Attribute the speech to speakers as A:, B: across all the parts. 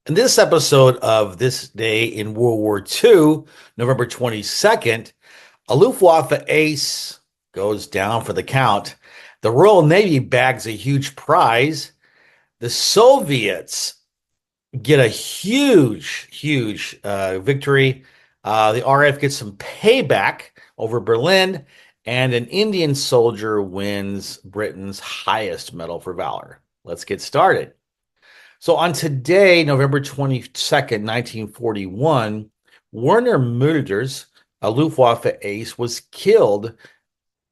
A: In this episode of This Day in World War II, November 22nd, a Luftwaffe ace goes down for the count. The Royal Navy bags a huge prize. The Soviets get a huge victory. The RAF gets some payback over Berlin, and an Indian soldier wins Britain's highest medal for valor. Let's get started. So on today, November 22nd, 1941, Werner Mulders, a Luftwaffe ace, was killed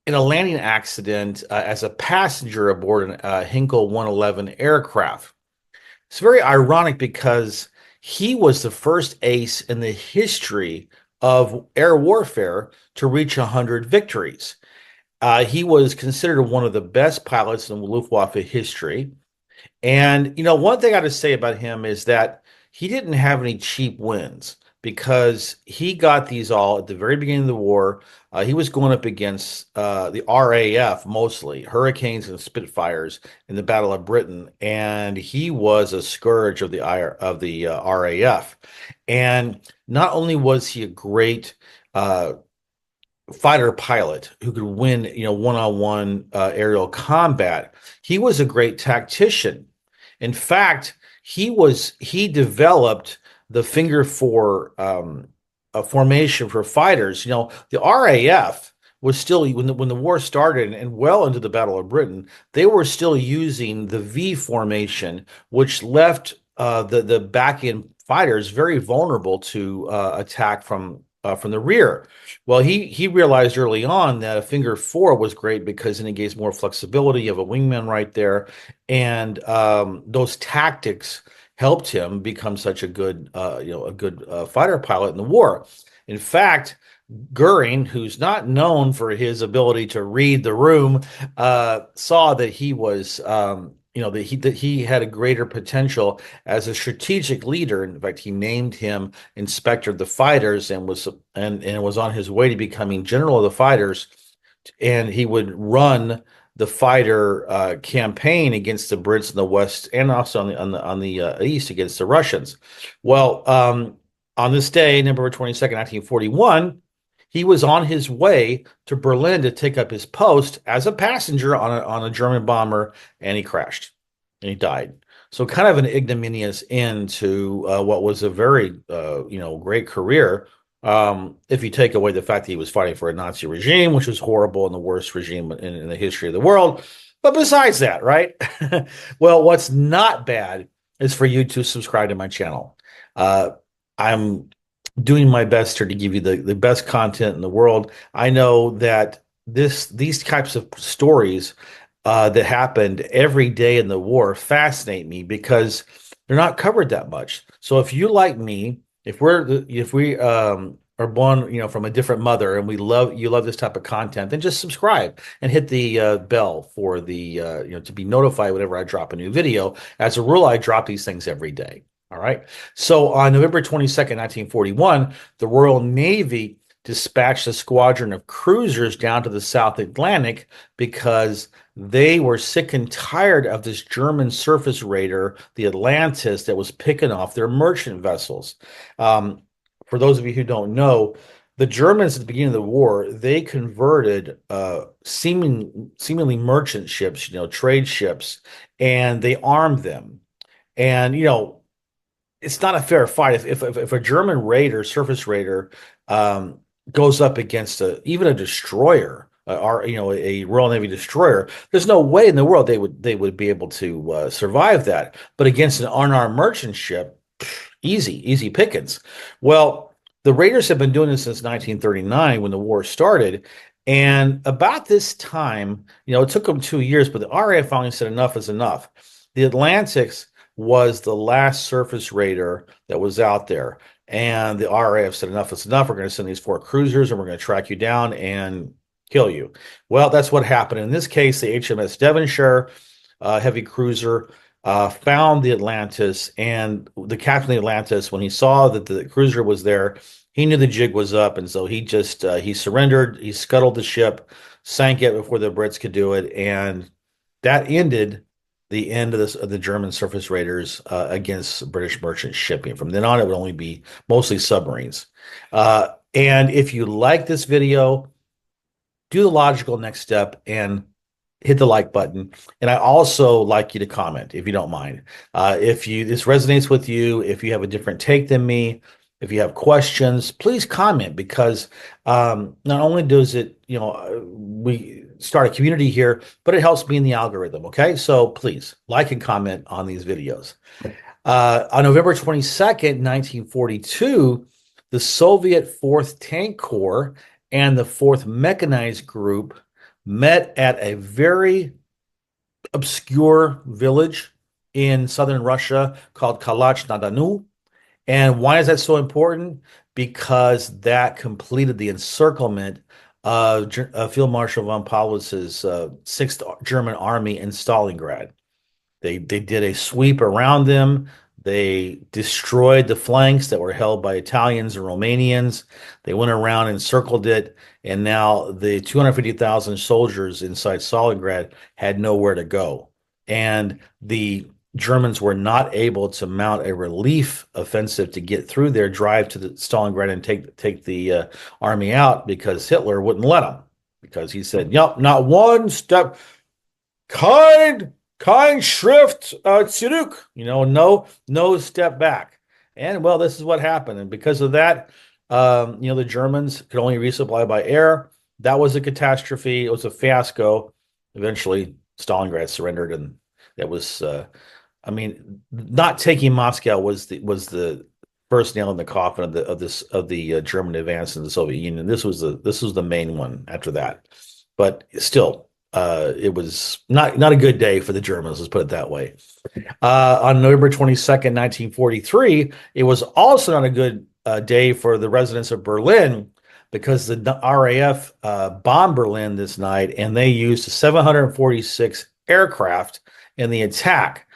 A: in a landing accident as a passenger aboard a Hinkel 111 aircraft. It's very ironic because he was the first ace in the history of air warfare to reach 100 victories. He was considered one of the best pilots in Luftwaffe history. And, one thing I got to say about him is that he didn't have any cheap wins because he got these all at the very beginning of the war. He was going up against the RAF, mostly Hurricanes and Spitfires in the Battle of Britain, and he was a scourge of the RAF. And not only was he a great fighter pilot who could win, one-on-one aerial combat, he was a great tactician. In fact, he developed the finger four a formation for fighters. The RAF was still when the war started and well into the Battle of Britain, they were still using the V formation, which left the back end fighters very vulnerable to attack from the rear. Well, he realized early on that a finger four was great because then it gives more flexibility. You have a wingman right there, and those tactics helped him become such a good, fighter pilot in the war. In fact, Goering, who's not known for his ability to read the room, saw that he was that he had a greater potential as a strategic leader. In fact, he named him inspector of the fighters and was on his way to becoming general of the fighters. And he would run the fighter campaign against the Brits in the West and also on the East against the Russians. Well, on this day, November 22nd, 1941, he was on his way to Berlin to take up his post as a passenger on a German bomber, and he crashed and he died. So kind of an ignominious end to what was a very great career. If you take away the fact that he was fighting for a Nazi regime, which was horrible and the worst regime in the history of the world. But besides that, right? Well, what's not bad is for you to subscribe to my channel. I'm doing my best here to give you the best content in the world. I know that these types of stories that happened every day in the war fascinate me because they're not covered that much. So if you like me, if we are born, from a different mother and you love this type of content, then just subscribe and hit the bell for the to be notified whenever I drop a new video. As a rule, I drop these things every day. All right. So on November 22nd, 1941, the Royal Navy dispatched a squadron of cruisers down to the South Atlantic because they were sick and tired of this German surface raider, the Atlantis, that was picking off their merchant vessels. For those of you who don't know, the Germans at the beginning of the war, they converted seemingly merchant ships, trade ships, and they armed them. And, it's not a fair fight. If a German raider, surface raider, goes up against even a destroyer, or a Royal Navy destroyer, there's no way in the world they would be able to survive that. But against an unarmed merchant ship, easy pickings. Well, the raiders have been doing this since 1939 when the war started. And about this time, it took them 2 years, but the RAF finally said enough is enough. The Atlantis was the last surface raider that was out there. And the RAF said, enough is enough. We're going to send these 4 cruisers and we're going to track you down and kill you. Well, that's what happened. In this case, the HMS Devonshire, heavy cruiser, found the Atlantis, and the captain of the Atlantis, when he saw that the cruiser was there, he knew the jig was up. And so he just, he surrendered. He scuttled the ship, sank it before the Brits could do it. And that ended the end of this of the German surface raiders against British merchant shipping. From then on, it would only be mostly submarines. And if you like this video, do the logical next step and hit the like button. And I also like you to comment if you don't mind. If this resonates with you, if you have a different take than me, if you have questions, please comment, because not only does it, we start a community here, but it helps me in the algorithm. Okay, so please like and comment on these videos. On November 22nd, 1942, the Soviet 4th Tank Corps and the 4th Mechanized Group met at a very obscure village in southern Russia called Kalach-na-Donu. And why is that so important? Because that completed the encirclement of Field Marshal von Paulus's 6th German Army in Stalingrad. They did a sweep around them. They destroyed the flanks that were held by Italians and Romanians. They went around and encircled it, and now the 250,000 soldiers inside Stalingrad had nowhere to go. And the Germans were not able to mount a relief offensive to get through their drive to the Stalingrad and take the army out, because Hitler wouldn't let them, because he said, "Yep, not one step. Kein Schritt zurück, no step back." And well, this is what happened. And because of that, the Germans could only resupply by air. That was a catastrophe. It was a fiasco. Eventually, Stalingrad surrendered, and that was, not taking Moscow was the first nail in the coffin of the German advance in the Soviet Union. This was the main one after that, but still. It was not a good day for the Germans, let's put it that way. On November 22nd, 1943, it was also not a good day for the residents of Berlin, because the RAF bombed Berlin this night, and they used 746 aircraft in the attack.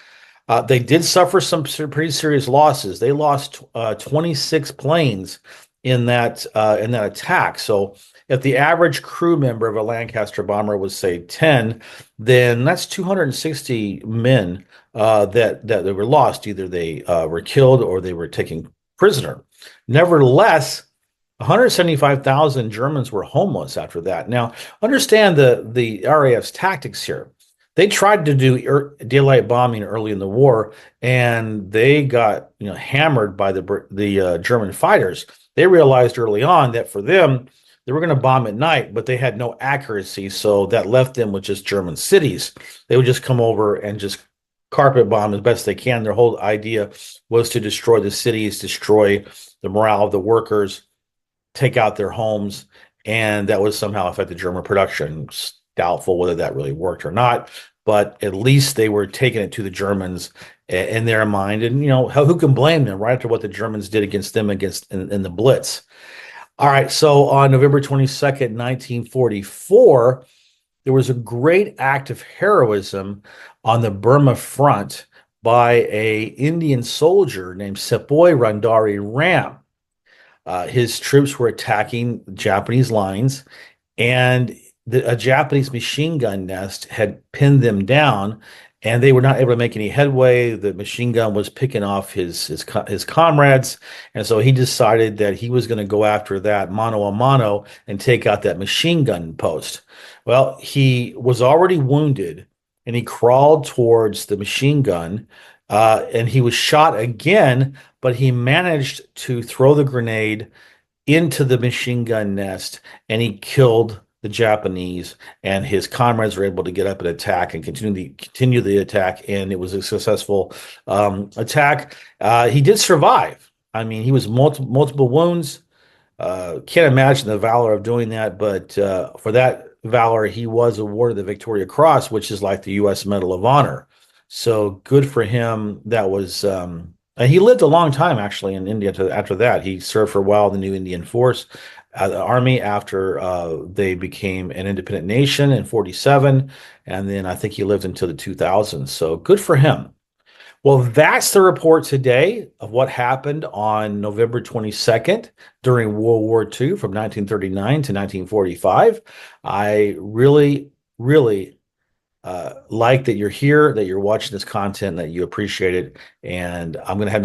A: They did suffer some pretty serious losses. They lost 26 planes in that attack. So if the average crew member of a Lancaster bomber was, say, 10, then that's 260 men that they were lost. Either they were killed or they were taken prisoner. Nevertheless, 175,000 Germans were homeless after that. Now, understand the RAF's tactics here. They tried to do daylight bombing early in the war, and they got hammered by the German fighters. They realized early on that for them, they were going to bomb at night, but they had no accuracy, so that left them with just German cities. They would just come over and just carpet bomb as best they can. Their whole idea was to destroy the cities, destroy the morale of the workers, take out their homes, and that would somehow affect the German production. It's doubtful whether that really worked or not, but at least they were taking it to the Germans in their mind. And, who can blame them right after what the Germans did against them in the Blitz? All right, so on November 22nd, 1944, there was a great act of heroism on the Berma front by an Indian soldier named Sepoy Randari Ram. His troops were attacking Japanese lines, and a Japanese machine gun nest had pinned them down, and they were not able to make any headway. The machine gun was picking off his comrades, and so he decided that he was going to go after that mano a mano and take out that machine gun post. Well, he was already wounded, and he crawled towards the machine gun, and he was shot again, but he managed to throw the grenade into the machine gun nest, and he killed the Japanese, and his comrades were able to get up and attack and continue the attack, and it was a successful attack. He did survive. I mean, he was multiple wounds. Can't imagine the valor of doing that, but for that valor, he was awarded the Victoria Cross, which is like the U.S. Medal of Honor. So good for him. That was, and he lived a long time actually in India after that. He served for a while in the new Indian Force. The army after they became an independent nation in 47, and then I think he lived until the 2000s. So good for him. Well, that's the report today of what happened on November 22nd during World War II from 1939 to 1945. I really, really like that you're here, that you're watching this content, that you appreciate it. And I'm going to have